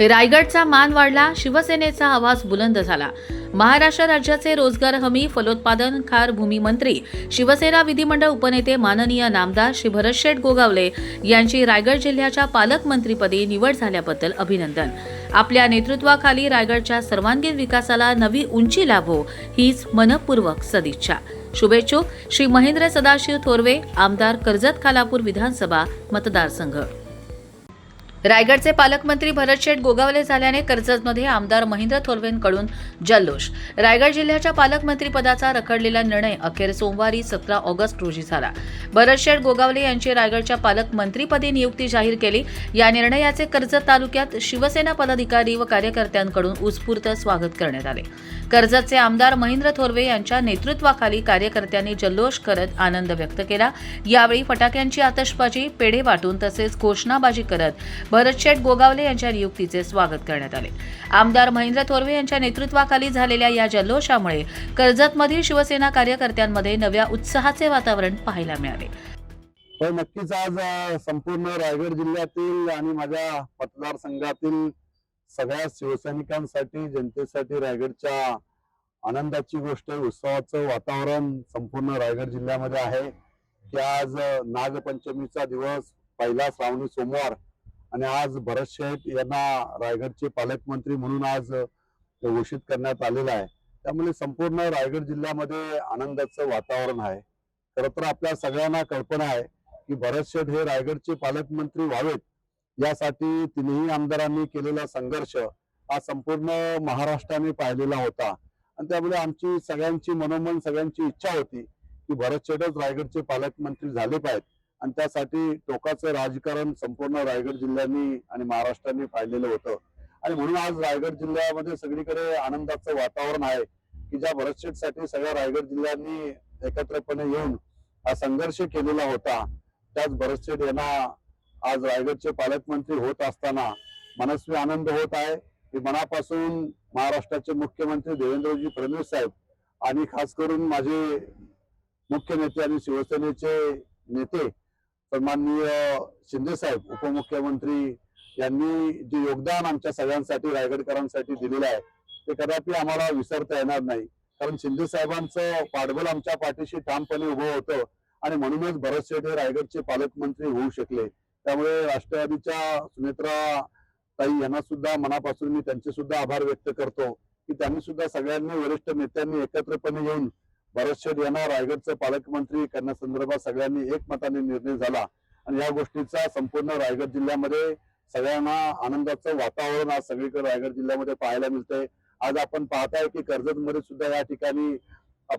रायगडचा मान वाढला, शिवसेनेचा आवाज बुलंद झाला. महाराष्ट्र राज्याचे रोजगार हमी, फलोत्पादन, खार भूमी मंत्री, शिवसेना विधिमंडळ उपनेते माननीय नामदार श्री भरतशेठ गोगावले यांची रायगड जिल्ह्याच्या पालकमंत्रीपदी निवड झाल्याबद्दल अभिनंदन. आपल्या नेतृत्वाखाली रायगडच्या सर्वांगीण विकासाला नवी उंची लाभो हीच मनपूर्वक सदिच्छा. शुभेच्छुक श्री महेंद्र सदाशिव थोरवे, आमदार कर्जत खालापूर विधानसभा मतदारसंघ. रायगडचे पालकमंत्री भरतशेठ गोगावले झाल्याने कर्जतमध्ये आमदार महेंद्र थोरवेंकडून जल्लोष. रायगड जिल्ह्याच्या पालकमंत्रीपदाचा रखडलेला निर्णय अखेर सोमवारी 17 ऑगस्ट रोजी झाला. भरतशेठ गोगावले यांची रायगडच्या पालकमंत्रीपदी नियुक्ती जाहीर केली. या निर्णयाचे कर्जत तालुक्यात शिवसेना पदाधिकारी व कार्यकर्त्यांकडून उत्स्फूर्त स्वागत करण्यात आले. कर्जतचे आमदार महेंद्र थोरवे यांच्या नेतृत्वाखाली कार्यकर्त्यांनी जल्लोष करत आनंद व्यक्त केला. यावेळी फटाक्यांची आतषबाजी, पेढे वाटून तसेच घोषणाबाजी करत भरतशेठ गोगावले यांच्या नियुक्तीचे स्वागत करण्यात आले. आमदार महेंद्र थोरवे यांच्या नेतृत्वाखाली झालेल्या या जल्लोषामुळे कर्जतमधील शिवसेना कार्यकर्त्यांमध्ये नव्या उत्साहाचे वातावरण पाहायला मिळाले. पण नक्कीच आज संपूर्ण रायगड जिल्ह्यातील आणि माझ्या मतदारसंघातील सगळ्या शिवसैनिकांसाठी, जनतेसाठी रायगडच्या आनंदाची गोष्ट, उत्सवाचं वातावरण संपूर्ण रायगड जिल्ह्यामध्ये आहे की आज नागपंचमीचा दिवस, पहिला श्रावणी सोमवार, आणि आज भरतशेठ यांना रायगडचे पालकमंत्री म्हणून आज घोषित करण्यात आलेलं आहे. त्यामुळे संपूर्ण रायगड जिल्ह्यामध्ये आनंदाचं वातावरण आहे. खरं तर आपल्या सगळ्यांना कल्पना आहे की भरतशेठ हे रायगडचे पालकमंत्री व्हावेत यासाठी तिन्ही आमदारांनी केलेला संघर्ष हा संपूर्ण महाराष्ट्राने पाहिलेला होता. आणि त्यामुळे आमची सगळ्यांची मनोमन, सगळ्यांची इच्छा होती की भरतशेठच रायगडचे पालकमंत्री झाले पाहिजेत. आणि त्यासाठी टोकाचं राजकारण संपूर्ण रायगड जिल्ह्याने आणि महाराष्ट्राने पाहिलेलं होतं. आणि म्हणून आज रायगड जिल्ह्यामध्ये सगळीकडे आनंदाचं वातावरण आहे की ज्या भरतशेठसाठी सगळ्या रायगड जिल्ह्यांनी एकत्रपणे येऊन हा संघर्ष केलेला होता, त्याच भरतशेठ यांना आज रायगडचे पालकमंत्री होत असताना मनस्वी आनंद होत आहे. की मनापासून महाराष्ट्राचे मुख्यमंत्री देवेंद्रजी फडणवीस साहेब आणि खास करून माझे मुख्य नेते आणि शिवसेनेचे नेते सन्माननीय शिंदे साहेब उपमुख्यमंत्री यांनी जे योगदान आमच्या सगळ्यांसाठी, रायगडकरांसाठी दिलेलं आहे ते कदापि आम्हाला विसरता येणार नाही. कारण शिंदे साहेबांचं पाठबळ आमच्या पाठीशी ठामपणे उभं होतं आणि म्हणूनच भरतशेठ हे रायगडचे पालकमंत्री होऊ शकले. त्यामुळे राष्ट्रवादीच्या सुनेत्रा ताई यांना सुद्धा मनापासून मी त्यांचे सुद्धा आभार व्यक्त करतो की त्यांनी सुद्धा सगळ्यांनी, वरिष्ठ नेत्यांनी एकत्रपणे येऊन भरतशेठ यांना रायगडचं पालकमंत्री करण्यासंदर्भात सगळ्यांनी एकमताने निर्णय झाला. आणि या गोष्टीचा संपूर्ण रायगड जिल्ह्यामध्ये सगळ्यांना आनंदाचं वातावरण आज सगळीकडे रायगड जिल्ह्यामध्ये पाहायला मिळतंय. आज आपण पाहताय की कर्जतमध्ये सुद्धा या ठिकाणी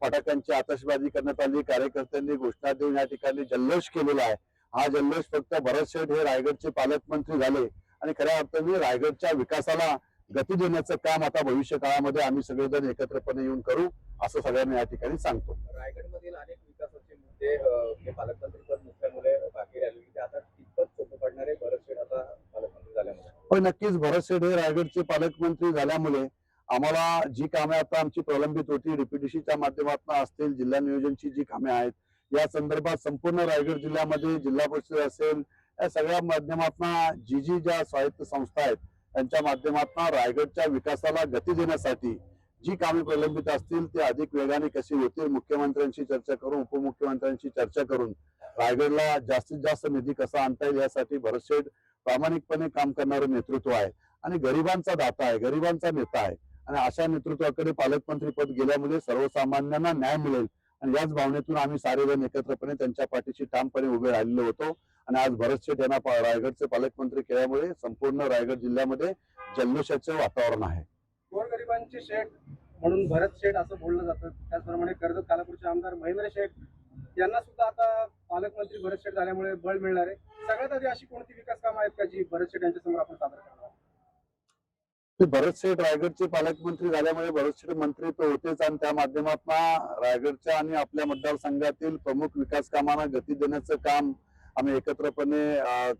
फटाक्यांची आतषबाजी करण्यात आली. कार्यकर्त्यांनी घोषणा देऊन या ठिकाणी जल्लोष केलेला आहे. हा जल्लोष फक्त भरतशेठ हे रायगडचे पालकमंत्री झाले आणि खऱ्या अर्थाने रायगडच्या विकासाला गती देण्याचं काम आता भविष्य काळामध्ये आम्ही सगळेजण एकत्रपणे येऊन करू असं सगळ्यांना या ठिकाणी सांगतो. रायगडमधील अनेक विकासाचे मुद्दे पालकमंत्रीपद मुख्यामुळे बाकी राहिले ते आता कितपत सोपं पडणार आहे भरतशेठ आता पालकमंत्री झाल्यामुळे? पण नक्कीच भरतशेठ हे रायगडचे पालकमंत्री झाल्यामुळे आम्हाला जी कामे आता आमची प्रलंबित होती, डीपीडीसीच्या माध्यमातून असतील, जिल्हा नियोजनची जी कामे आहेत या संदर्भात संपूर्ण रायगड जिल्ह्यामध्ये जिल्हा परिषद असेल, या सगळ्या माध्यमातून जी ज्या स्वायत्त संस्था आहेत त्यांच्या माध्यमातून रायगडच्या विकासाला गती देण्यासाठी जी कामे प्रलंबित असतील ते अधिक वेगाने कशी होतील, मुख्यमंत्र्यांशी चर्चा करून, उपमुख्यमंत्र्यांशी चर्चा करून रायगडला जास्तीत जास्त निधी कसा आणता येईल यासाठी भरतशेठ प्रामाणिकपणे काम करणारं नेतृत्व आहे आणि गरिबांचा दाता आहे, गरिबांचा नेता आहे. आणि अशा नेतृत्वाकडे पालकमंत्री पद गेल्यामुळे सर्वसामान्यांना न्याय मिळेल आणि याच भावनेतून आम्ही सारेजण एकत्रपणे त्यांच्या पाठीशी ठामपणे उभे राहिलेलो होतो. आणि आज भरतशेठ यांना रायगडचे पालकमंत्री केल्यामुळे संपूर्ण रायगड जिल्ह्यामध्ये जल्लोषाचं वातावरण आहे. गोरगरिबांचे शेठ म्हणून भरत शेठ असं बोललं जातं. त्याचप्रमाणे कर्जत खालापूरचे आमदार महेंद्र शेठ यांना सुद्धा आता पालकमंत्री भरत शेठ झाल्यामुळे बळ मिळणार आहे. सगळ्यात आधी अशी कोणती विकास कामं आहेत का जी भरत शेठ यांच्या समोर आपण सादर करणार? भरतशेठ रायगडचे पालकमंत्री झाल्यामुळे भरतशेठ मंत्री तर होतेच आणि त्या माध्यमातून रायगडच्या आणि आपल्या मतदारसंघातील प्रमुख विकास कामांना गती देण्याचं काम आम्ही एकत्रपणे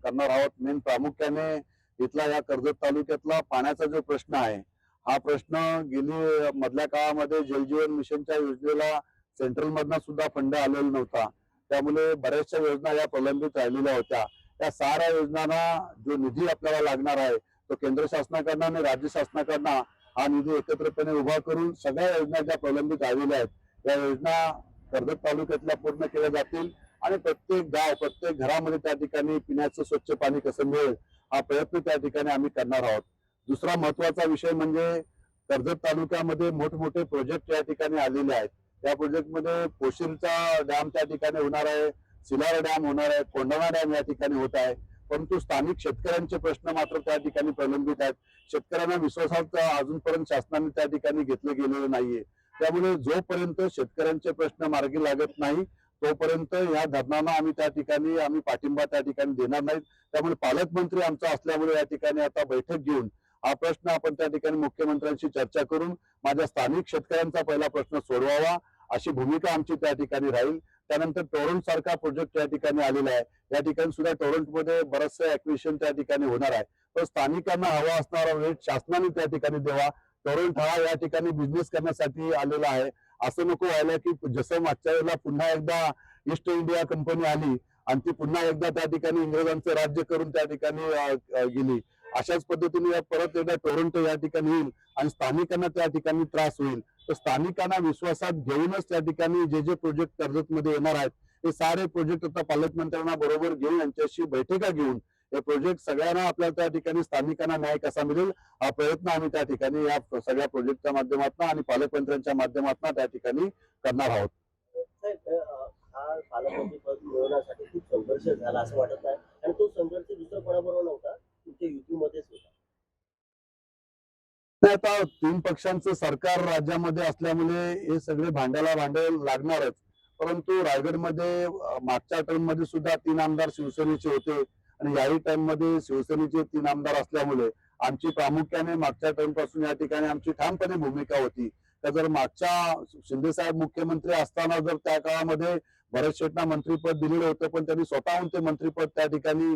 करणार आहोत. मेन प्रामुख्याने इथला या कर्जत तालुक्यातला पाण्याचा जो प्रश्न आहे हा प्रश्न गेली मधल्या काळामध्ये जलजीवन मिशनच्या योजनेला सेंट्रल मधनं सुद्धा फंड आलेला नव्हता. त्यामुळे बऱ्याचशा योजना या प्रलंबित राहिलेल्या होत्या. त्या साऱ्या योजनांना जो निधी आपल्याला लागणार आहे तो केंद्र शासनाकडनं आणि राज्य शासनाकडनं हा निधी एकत्रपणे उभा करून सगळ्या योजना ज्या प्रलंबित राहिलेल्या आहेत या योजना कर्जत तालुक्यातल्या पूर्ण केल्या जातील आणि प्रत्येक गाव प्रत्येक घरामध्ये त्या ठिकाणी पिण्याचं स्वच्छ पाणी कसं मिळेल हा प्रयत्न त्या ठिकाणी आम्ही करणार आहोत. दुसरा महत्वाचा विषय म्हणजे कर्जत तालुक्यामध्ये मोठमोठे प्रोजेक्ट या ठिकाणी आलेले आहेत. त्या प्रोजेक्टमध्ये पोशीरचा डॅम त्या ठिकाणी होणार आहे, सिलार डॅम होणार आहे, कोंढाणा डॅम या ठिकाणी होत आहे. परंतु स्थानिक शेतकऱ्यांचे प्रश्न मात्र त्या ठिकाणी प्रलंबित आहेत. शेतकऱ्यांना विश्वासात अजूनपर्यंत शासनाने त्या ठिकाणी घेतले गेलेले नाहीये. त्यामुळे जोपर्यंत शेतकऱ्यांचे प्रश्न मार्गी लागत नाही तोपर्यंत या धरणांना आम्ही पाठिंबा त्या ठिकाणी देणार नाहीत. त्यामुळे पालकमंत्री आमचा असल्यामुळे या ठिकाणी आता बैठक घेऊन हा प्रश्न आपण त्या ठिकाणी मुख्यमंत्र्यांशी चर्चा करून माझ्या स्थानिक शेतकऱ्यांचा पहिला प्रश्न सोडवावा अशी भूमिका आमची त्या ठिकाणी राहील. त्यानंतर टोरंट सारखा प्रोजेक्ट या ठिकाणी आलेला आहे. या ठिकाणी सुद्धा टोरंट मध्ये बरंचसं ऍक्विशन त्या ठिकाणी होणार आहे. तर स्थानिकांना हवा असणारा रेट शासनाने त्या ठिकाणी द्यावा. टोरंट हा या ठिकाणी बिझनेस करण्यासाठी आलेला आहे. असं नको व्हायला की जसं मागच्या वेळेला पुन्हा एकदा ईस्ट इंडिया कंपनी आली आणि ती पुन्हा एकदा त्या ठिकाणी इंग्रजांचं राज्य करून त्या ठिकाणी गेली. अशाच पद्धतीने परत एकदा टोरंटो या ठिकाणी येईल आणि स्थानिकांना त्या ठिकाणी त्रास होईल. तर स्थानिकांना विश्वासात घेऊनच त्या ठिकाणी जे जे प्रोजेक्ट कर्जतमध्ये येणार आहेत हे सारे प्रोजेक्ट आता पालकमंत्र्यांना बरोबर घेऊन यांच्याशी बैठका घेऊन हे प्रोजेक्ट सगळ्यांना आपल्याला त्या ठिकाणी स्थानिकांना न्याय कसा मिळेल हा प्रयत्न आम्ही त्या ठिकाणी या सगळ्या प्रोजेक्टच्या माध्यमातून आणि पालकमंत्र्यांच्या माध्यमातून त्या ठिकाणी करणार आहोत. हा पालकमंत्री पद मिळवण्यासाठी खूप संघर्ष झाला असं वाटत नाही आणि तो संघर्ष दुसऱ्या कोणाबरोबर नव्हता, तुमच्या युतीमध्येच होता. आता तीन पक्षांचं सरकार राज्यामध्ये असल्यामुळे हे सगळे भांडे लागणारच. परंतु रायगडमध्ये मागच्या टर्म मध्ये सुद्धा 3 आमदार शिवसेनेचे होते आणि याही टर्म मध्ये शिवसेनेचे 3 आमदार असल्यामुळे आमची प्रामुख्याने मागच्या टर्म पासून या ठिकाणी आमची ठामपणे भूमिका होती का जर मागच्या शिंदे साहेब मुख्यमंत्री असताना जर त्या काळामध्ये भरत शेटना मंत्रीपद दिलेलं होतं पण त्यांनी स्वतःहून ते मंत्रीपद त्या ठिकाणी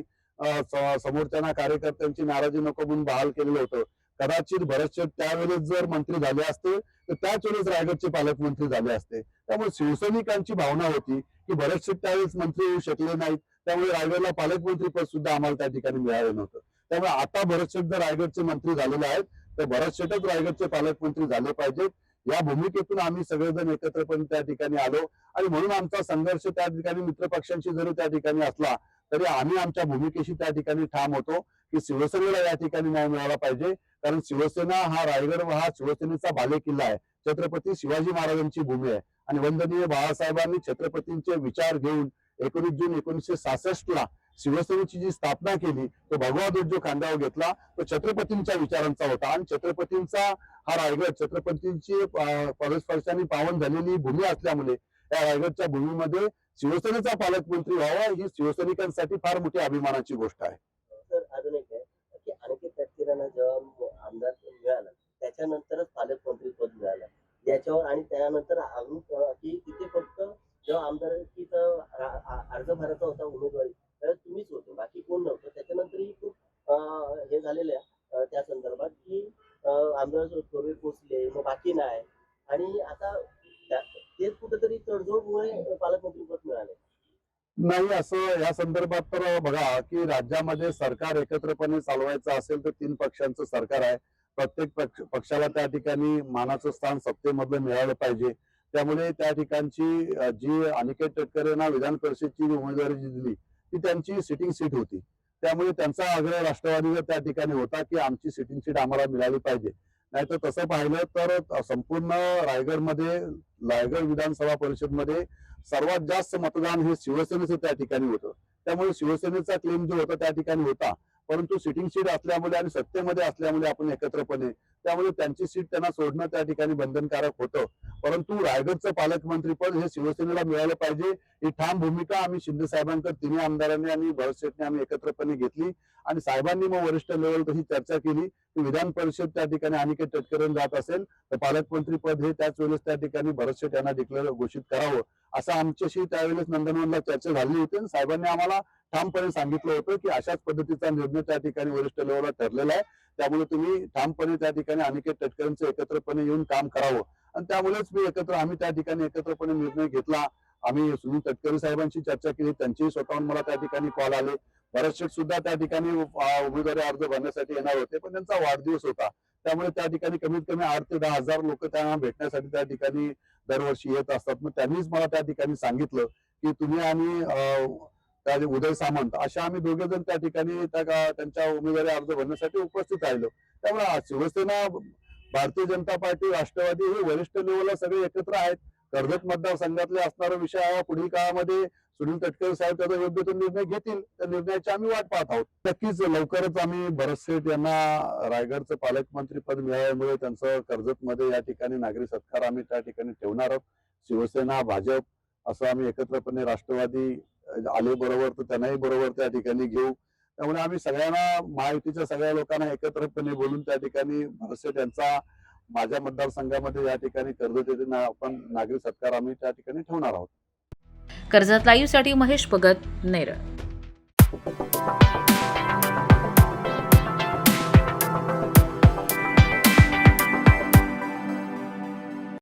समोरच्या कार्यकर्त्यांची नाराजी नको म्हणून बहाल केलेलं होतं. कदाचित भरत शेट त्यावेळेस जर मंत्री झाले असते तर त्याच वेळेस रायगडचे पालकमंत्री झाले असते. त्यामुळे शिवसैनिकांची भावना होती की भरत शेट त्यावेळेस मंत्री होऊ शकले नाहीत, त्यामुळे रायगडला पालकमंत्री पद सुद्धा आम्हाला त्या ठिकाणी मिळालं नव्हतं. त्यामुळे आता भरत शेट जर रायगडचे मंत्री झालेले आहेत तर भरत शेटच रायगडचे पालकमंत्री झाले पाहिजेत. या भूमिकेतून आम्ही सगळेजण एकत्रपणे त्या ठिकाणी आलो आणि म्हणून आमचा संघर्ष त्या ठिकाणी मित्रपक्षांशी जरी त्या ठिकाणी असला तरी आम्ही आमच्या भूमिकेशी त्या ठिकाणी ठाम होतो की शिवसेनेला या ठिकाणी न्याय मिळाला पाहिजे. कारण शिवसेना हा रायगड हा शिवसेनेचा बालेकिल्ला आहे. छत्रपती शिवाजी महाराजांची भूमी आहे आणि वंदनीय बाळासाहेबांनी छत्रपतींचे विचार घेऊन 19 जून 1966 ला शिवसेनेची जी स्थापना केली तो भगवा ध्वज जो खांद्यावर घेतला तो छत्रपतींच्या विचारांचा होता आणि छत्रपतींचा हा रायगड छत्रपतींची पदस्पर्शाने पावन झालेली भूमी असल्यामुळे या रायगडच्या भूमीमध्ये शिवसेनेचा पालकमंत्री व्हावा ही शिवसैनिकांसाठी फार मोठी अभिमानाची गोष्ट आहे. तर अजून एक आहे की अनिकेत तटकरेंना जेव्हा आमदार मिळाला त्याच्यानंतरच पालकमंत्री पद मिळालं याच्यावर आणि त्यानंतर अजून की तिथे फक्त जेव्हा आमदारकीचा अर्ज भरायचा होता उमेदवारी तर तुम्हीच होते, बाकी कोण नव्हतं. त्याच्यानंतरही खूप हे झालेलं आहे त्या संदर्भात की आमदार थोडे पोचले मग बाकी नाही आणि आता तेच कुठेतरी तडजोडमुळे पालकमंत्री पद मिळाले नाही. असं या संदर्भात तर बघा की राज्यामध्ये सरकार एकत्रपणे चालवायचं असेल तर 3 पक्षांचं सरकार आहे. प्रत्येक पक्षाला त्या ठिकाणी मानाचं स्थान सत्तेमधलं मिळालं पाहिजे. त्यामुळे त्या ठिकाणची जी अनिकेत तटकरेंना विधान परिषदची उमेदवारी जी दिली ती त्यांची सिटिंग सीट होती. त्यामुळे त्यांचा आग्रह राष्ट्रवादीवर त्या ठिकाणी होता की आमची सिटिंग सीट आम्हाला मिळाली पाहिजे. नाहीतर तसं पाहिलं तर संपूर्ण रायगड विधानसभा परिषदमध्ये सर्वात जास्त मतदान हे शिवसेनेचं त्या ठिकाणी होतं. त्यामुळे शिवसेनेचा क्लेम जो होता त्या ठिकाणी होता. परंतु सिटिंग सीट असल्यामुळे आणि सत्तेमध्ये असल्यामुळे आपण एकत्रपणे त्यामुळे त्यांची सीट त्यांना सोडणं त्या ठिकाणी बंधनकारक होतं. परंतु रायगडचं पालकमंत्रीपद हे शिवसेनेला मिळालं पाहिजे ही ठाम भूमिका आम्ही शिंदे साहेबांकडे 3 आमदारांनी आणि भरत शेटने आम्ही एकत्रपणे घेतली आणि साहेबांनी मग वरिष्ठ लेवल तशी चर्चा केली की विधान परिषद त्या ठिकाणी अनिकेत तटकरेंना जात असेल तर पालकमंत्री पद हे त्याच वेळेस त्या ठिकाणी भरत शेट यांना डिक्लेअर घोषित करावं असं आमच्याशी त्यावेळेस नंदनवनला चर्चा झाली होती. साहेबांनी आम्हाला ठामपणे सांगितलं होतं की अशाच पद्धतीचा निर्णय त्या ठिकाणी वरिष्ठ लेवलला ठरलेला आहे. त्यामुळे तुम्ही ठामपणे त्या ठिकाणी अनिकेत तटकरेंचं एकत्रपणे येऊन काम करावं आणि त्यामुळेच आम्ही त्या ठिकाणी एकत्रपणे निर्णय घेतला. आम्ही सुनील तटकरे साहेबांशी चर्चा केली, त्यांचेही स्वतःहून मला त्या ठिकाणी कॉल आले. भरत शेठ सुद्धा त्या ठिकाणी उमेदवारी अर्ज भरण्यासाठी येणार होते, पण त्यांचा वाढदिवस होता. त्यामुळे त्या ठिकाणी कमीत कमी 8 ते 10,000 लोक त्यांना भेटण्यासाठी त्या ठिकाणी दरवर्षी येत असतात. मग त्यांनीच मला त्या ठिकाणी सांगितलं की तुम्ही आणि त्या उदय सामंत अशा आम्ही दोघे जण त्या ठिकाणी त्यांच्या उमेदवारी अर्ज भरण्यासाठी उपस्थित राहिलो. त्यामुळे शिवसेना, भारतीय जनता पार्टी, राष्ट्रवादी हे वरिष्ठ लेवलला सगळे एकत्र आहेत. कर्जत मतदारसंघातले असणारा विषय आहे. पुढील काळामध्ये सुनील तटकरे साहेब त्याचा योग्य तो निर्णय घेतील. त्या निर्णयाची आम्ही वाट पाहत आहोत. नक्कीच लवकरच आम्ही भरत शेठ यांना रायगडचं पालकमंत्री पद मिळाल्यामुळे त्यांचं कर्जतमध्ये या ठिकाणी नागरी सत्कार आम्ही त्या ठिकाणी ठेवणार आहोत. शिवसेना, भाजप असं आम्ही एकत्रपणे, राष्ट्रवादी आले बरोबर तर त्यांनाही बरोबर त्या ठिकाणी घेऊ. त्यामुळे आम्ही सगळ्यांना, महायुतीच्या सगळ्या लोकांना एकत्रपणे बोलून त्या ठिकाणी भरत शेठ यांचा माझ्या मतदारसंघामध्ये या ठिकाणी कर्जत येथे आपण नागरी सत्कार आम्ही त्या ठिकाणी ठेवणार आहोत. कर्जत लाईव्हसाठी महेश भगत, नेरळ.